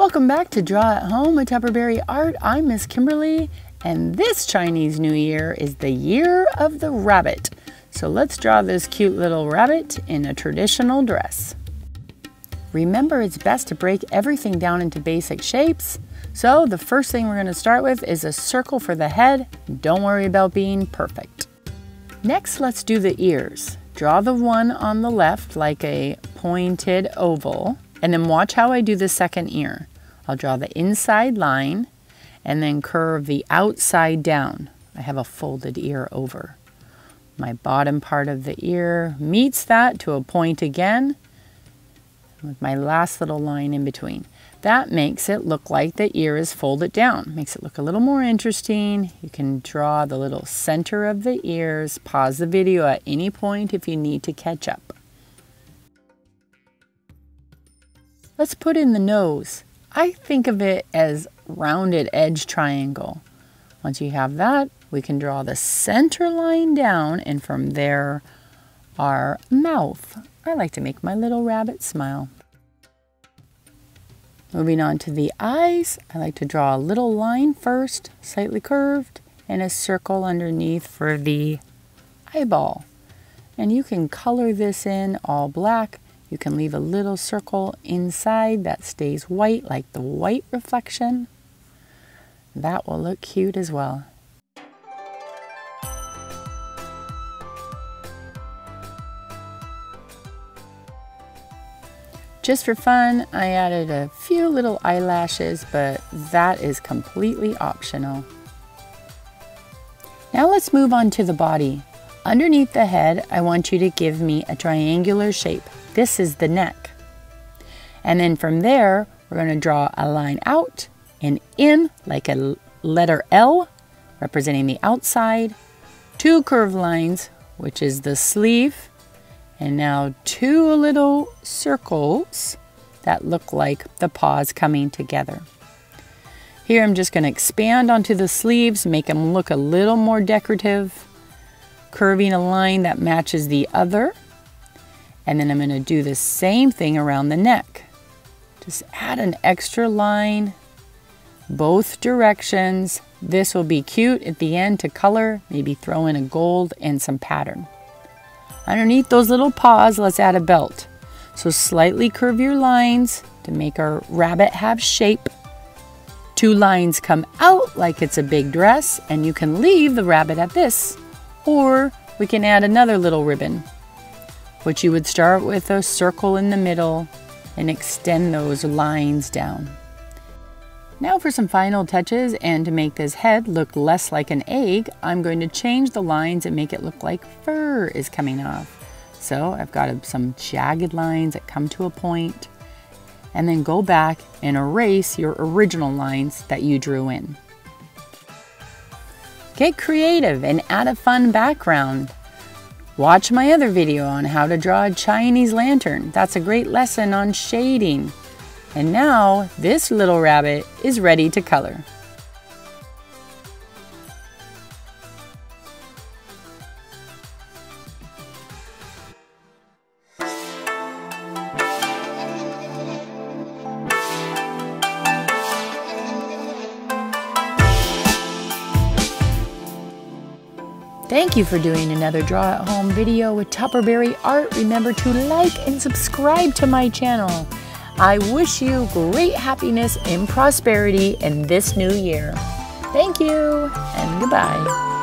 Welcome back to Draw at Home with Tupperberry Art. I'm Miss Kimberly, and this Chinese New Year is the Year of the Rabbit. So let's draw this cute little rabbit in a traditional dress. Remember, it's best to break everything down into basic shapes. So the first thing we're going to start with is a circle for the head. Don't worry about being perfect. Next, let's do the ears. Draw the one on the left like a pointed oval. And then watch how I do the second ear. I'll draw the inside line and then curve the outside down. I have a folded ear over. My bottom part of the ear meets that to a point again with my last little line in between. That makes it look like the ear is folded down. Makes it look a little more interesting. You can draw the little center of the ears. Pause the video at any point if you need to catch up. Let's put in the nose. I think of it as rounded edge triangle. Once you have that, we can draw the center line down, and from there, our mouth. I like to make my little rabbit smile. Moving on to the eyes, I like to draw a little line first, slightly curved, and a circle underneath for the eyeball. And you can color this in all black. You can leave a little circle inside that stays white, like the white reflection. That will look cute as well. Just for fun, I added a few little eyelashes, but that is completely optional. Now let's move on to the body. Underneath the head, I want you to give me a triangular shape. This is the neck. And then from there, we're going to draw a line out and in like a letter L, representing the outside, two curved lines, which is the sleeve, and now two little circles that look like the paws coming together. Here I'm just going to expand onto the sleeves, make them look a little more decorative, curving a line that matches the other. And then I'm going to do the same thing around the neck. Just add an extra line, both directions. This will be cute at the end to color, maybe throw in a gold and some pattern. Underneath those little paws, let's add a belt. So slightly curve your lines to make our rabbit have shape. Two lines come out like it's a big dress, and you can leave the rabbit at this. Or we can add another little ribbon, which you would start with a circle in the middle and extend those lines down. Now for some final touches, and to make this head look less like an egg, I'm going to change the lines and make it look like fur is coming off. So I've got some jagged lines that come to a point, and then go back and erase your original lines that you drew in. Get creative and add a fun background. Watch my other video on how to draw a Chinese lantern. That's a great lesson on shading. And now this little rabbit is ready to color. Thank you for doing another Draw at Home video with Tupperberry Art. Remember to like and subscribe to my channel. I wish you great happiness and prosperity in this new year. Thank you and goodbye.